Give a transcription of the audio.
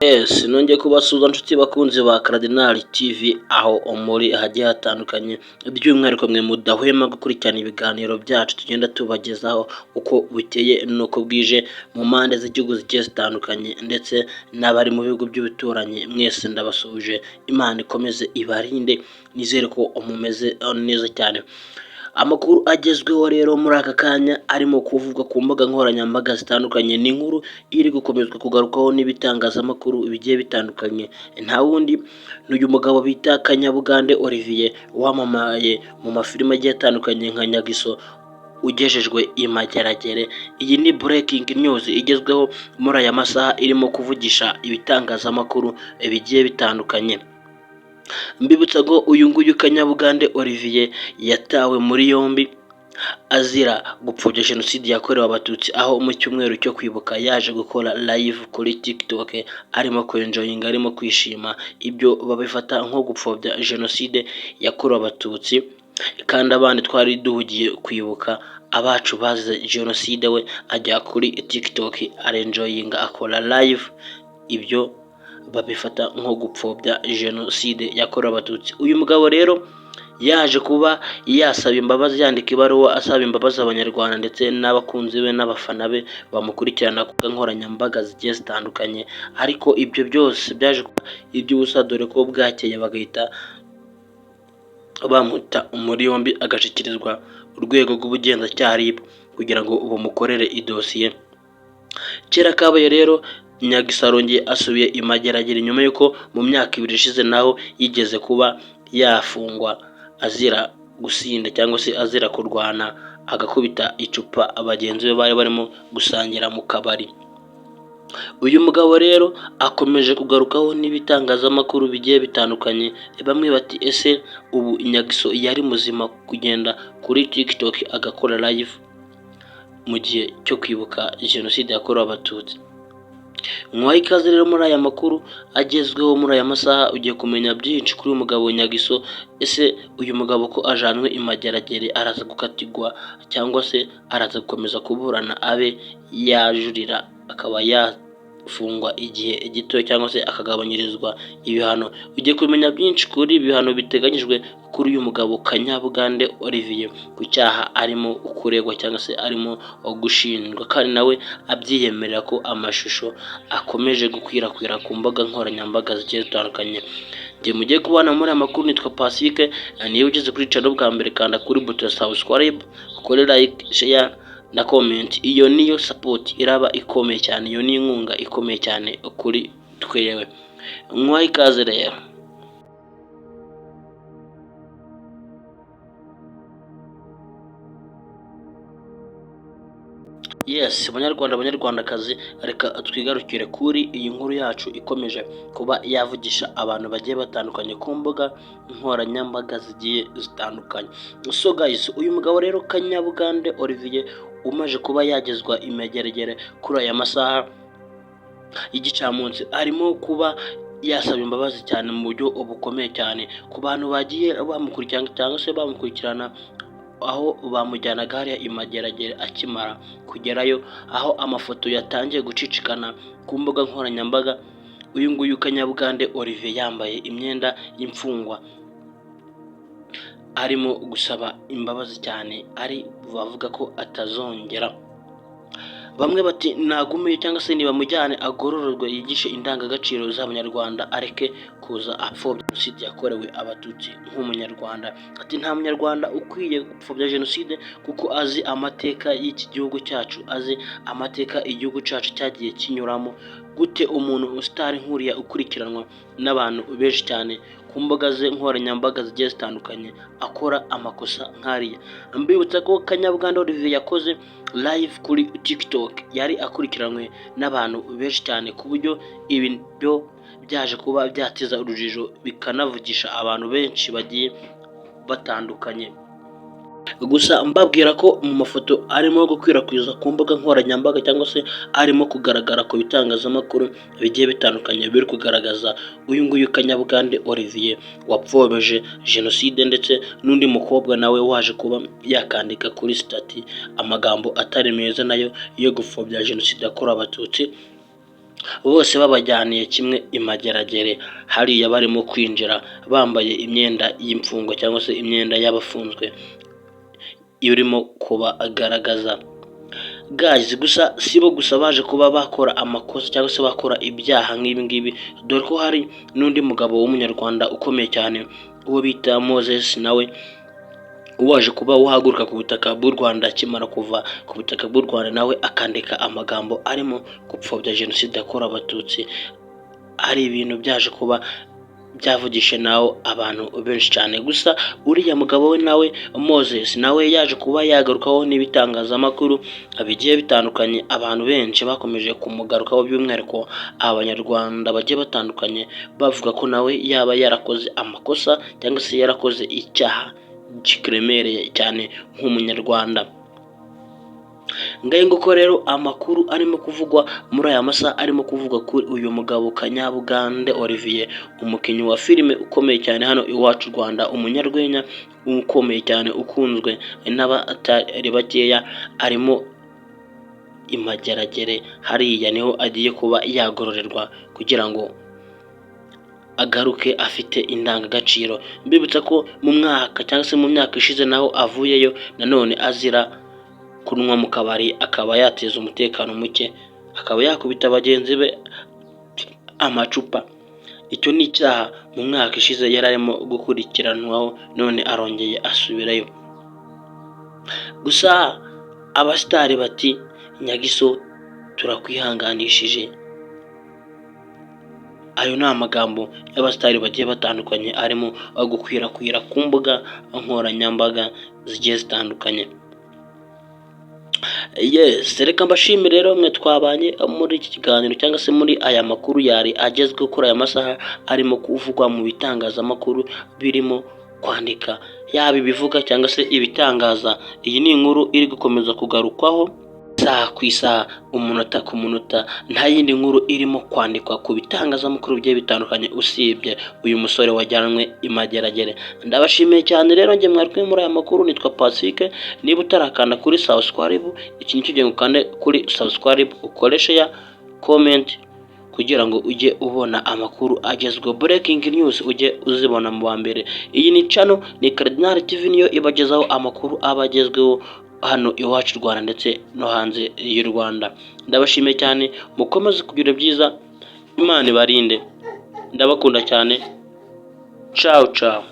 Nongeye kubasuhuza nshuti bakunzi ba Cardinal TV aho muri hagiye hatandukanye, by'umwihariko mwe mudahwema gukurikirana ibiganiro byacu tugenda tubagezaho uko bukeye nuko bwije mu mpande z'igihugu zigiye zitandukanye, ndetse n'abari mu bihugu by'ibituranyi. Mwese ndabasuhuje, Imana ikomeze ibarinde, nizere ko mumeze neza cyane. Amakuru agezweho rero muri aka kanya arimo kuvugwa ku mbuga nkoranyambaga zitandukanye, ni inkuru iri gukomezwa kugarukaho n'ibitangazamakuru bigiye bitandukanye. Nta wundi n'uyu mugabo bita Kanyabugande Olivier wamamaye mu mafilime agiye atandukanye nka Nyagiso ugejejwe imageragere. Iyi ni breaking news igezweho muri aya masaha irimo kuvugisha ibitangazamakuru bigiye bitandukanye. Mbibutsa ngo uyu nguyu Kanyabugande Olivier yatawe muri yombi azira gupfobya jenoside yakorewe abatutsi, aho mu cyumweru cyo kwibuka yaje gukora live kuri TikTok arimo kwenjoyinga, arimo kwishima. Ibyo babifata nko gupfobya jenoside yakorewe abatutsi, kandi abandi twari duhugiye kwibuka abacu bazize jenoside, we ajya kuri TikTok arenjoyinga akora live. Ibyo babifata nko gupfobya jenoside yakorewe abatutsi. Uyu mugabo rero yaje kuba yasaba imbabazi, yandika ibaruwa asaba imbabazi abanyarwanda ndetse n'abakunzi be n'abafana be bamukurikirana ku nkoranyambaga zigiye zitandukanye. Ariko ibyo byose byaje iby'ubusa, dore ko bwakeye bagahita bamuta muri yombi agashyikirizwa urwego rw'ubugenzacyaha RIB kugira ngo bumukorere idosiye. Kera kabaye rero Nyagiso arongeye asubiye imageragere nyuma y'uko mu myaka 2 ishize naho yigeze kuba yafungwa azira gusinda cyangwa se azira kurwana, agakubita icupa abagenzi be bari barimo gusangira mu kabari. Uyu mugabo rero akomeje kugarukaho n'ibitangazamakuru bigiye bitandukanye. Bamwe bati ese ubu Nyagiso yari muzima kugenda kuri TikTok agakora live mu gihe cyo kwibuka jenoside yakorewe abatutsi? Mwaye ikaze rero muri aya makuru agezweho muri aya masaha, ugiye kumenya byinshi kuri uyu mugabo Nyagiso. Ese uyu mugabo ko ajanwe imageragere araza gukatirwa cyangwa se araza gukomeza kuburana abe yajurira akaba yafungwa igihe gito cyangwa se akagabanyirizwa ibihano? Ugiye kumenya byinshi kuri ibihano biteganyijwe kuri uyu mugabo Kanyabugande Olivier ku cyaha arimo kuregwa cyangwa se arimo gushinjwa, kandi nawe abyiyemerera ko amashusho akomeje gukwirakwira ku mbuga nkoranyambaga zigiye zitandukanye. Njye mugiye kubana muri aya makuru, nitwa Pacifique. Niba ugeze kuri channel bwa mbere, kanda kuri buto ya subscribe, ukore like, share na comment. Iyo niyo support iraba ikomeye cyane, iyo ni inkunga ikomeye cyane kuri twewe. Mwaye ikaze rero. Yes, banyarwandakazi, reka twigarukire kuri iyi nkuru yacu ikomeje kuba yavugisha abantu bagiye batandukanye ku mbuga nkoranyambaga zigiye zitandukanye. So guys, uyu mugabo rero Kanyabugande Olivier umaje kuba yagezwa imageragere kuri aya masaha y'igicamunsi, arimo kuba yasaba imbabazi cyane mu buryo bukomeye cyane ku bantu bagiye bamukurikirana cyangwa se bamukurikirana aho bamujyanaga hariya imageragere akimara kugerayo, aho amafoto yatangiye gucicikana ku mbuga nkoranyambaga. Uyu nguyu Kanyabugande Olivier yambaye imyenda y'imfungwa arimo gusaba imbabazi cyane, ari bavuga ko atazongera. Bamwe bati nagumiye cyangwa se nibamujyane agororerwe, yigishe indangagaciro z'abanyarwanda, areke kuza apfobya jenoside yakorewe abatutsi nk'umunyarwanda. Ati nta munyarwanda ukwiye gupfobya jenoside kuko azi amateka y'iki gihugu cyacu, azi amateka igihugu cyacu cyagiye kinyuramo. Gute umuntu usitari nkuriya ukurikiranwa n'abantu benshi cyane ku mbuga ze nkoranyambaga zigiye zitandukanye akora amakosa nk'ariya? Mbibutsa ko Kanyabugande Olivier yakoze live kuri TikTok, yari akurikiranywe n'abantu benshi cyane ku buryo ibi byo byaje kuba byateza urujijo bikanavugisha abantu benshi bagiye batandukanye. Gusa mbabwira ko mu mafoto arimo gukwirakwiza ku mbuga nkoranyambaga cyangwa se arimo kugaragara ku bitangazamakuru bigiye bitandukanye, biri kugaragaza uyu nguyu Kanyabugande Olivier wapfobeje jenoside, ndetse n'undi mukobwa nawe waje kuba yakandika kuri stati amagambo atari meza nayo yo gupfobya jenoside yakorewe abatutsi. bose babajyaniye kimwe imageragere, hariya barimo kwinjira bambaye imyenda y'imfungwa cyangwa se imyenda y'abafunzwe irimo kubagaragaza. Guys, gusa sibo gusa baje kuba bakora amakosa cyangwa se bakora ibyaha nk'ibi ngibi, dore ko hari n'undi mugabo w'umunyarwanda ukomeye cyane uwo bita Moses, nawe waje kuba uhaguruka ku butaka bw'u Rwanda. Akimara kuva ku butaka bw'u Rwanda nawe akandika amagambo arimo gupfobya jenoside yakorewe abatutsi. Hari ibintu byaje kuba byavugishe nawe abantu benshi cyane. Gusa uriya mugabo we nawe Moses nawe yaje kuba yagarukaho n'ibitangazamakuru bigiye bitandukanye. Abantu benshi bakomeje kumugarukaho, by'umwihariko abanyarwanda bagiye batandukanye, bavuga ko nawe yaba yarakoze amakosa cyangwa se yarakoze icyaha kiremereye cyane nk'umunyarwanda. Ngaye nguko rero amakuru arimo kuvugwa muri aya masaha, arimo kuvuga kuri uyu mugabo Kanyabugande Olivier, umukinnyi wa filime ukomeye cyane hano iwacu Rwanda, umunyarwenya ukomeye cyane ukunzwe n'abatari bakeya, arimo imageragere. Hariya niho agiye kuba yagororerwa kugira ngo agaruke afite indangagaciro. Mbibutsa ko mu mwaka cyangwa se mu myaka ishize naho avuyeyo nanone azira kunywa mu kabari, akaba yateza umutekano muke, akaba yakubita bagenzi be amacupa. Icyo ni icyaha mu mwaka ishize yari arimo gukurikiranwaho, none arongeye asubirayo. Gusa abasitari bati Nyagiso turakwihanganishije. Ayo ni amagambo y'abasitari bagiye batandukanye arimo gukwirakwira ku mbuga nkoranyambaga zigiye zitandukanye. Yes, reka mbashimire rero mwe twabanye muri iki kiganiro cyangwa se muri aya makuru yari agezweho kuri aya masaha, arimo kuvugwa mu bitangazamakuru birimo kwandika, yaba ibivuga cyangwa se ibitangaza. Iyi ni inkuru iri gukomeza kugarukwaho isaha ku isaha, umunota ku munota. Nta yindi nkuru irimo kwandikwa ku bitangazamakuru bigiye bitandukanye usibye uyu musore wajyanwe imageragere. Ndabashimiye cyane rero, njye mwari muri aya makuru. Nitwa Pacifique. Niba utarakanda kuri subscribe, iki nicyo gihe ukande kuri subscribe, ukoreshe ya comment kugira ngo ujye ubona amakuru agezweho, breaking news ujye uzibona mu wa mbere. Iyi ni channel, ni Cardinal TV, niyo ibagezaho amakuru abagezweho hano iwacu Rwanda ndetse no hanze y'u Rwanda. Ndabashimiye cyane, mukomeze kugira byiza, Imana ibarinde, ndabakunda cyane. Ciao ciao.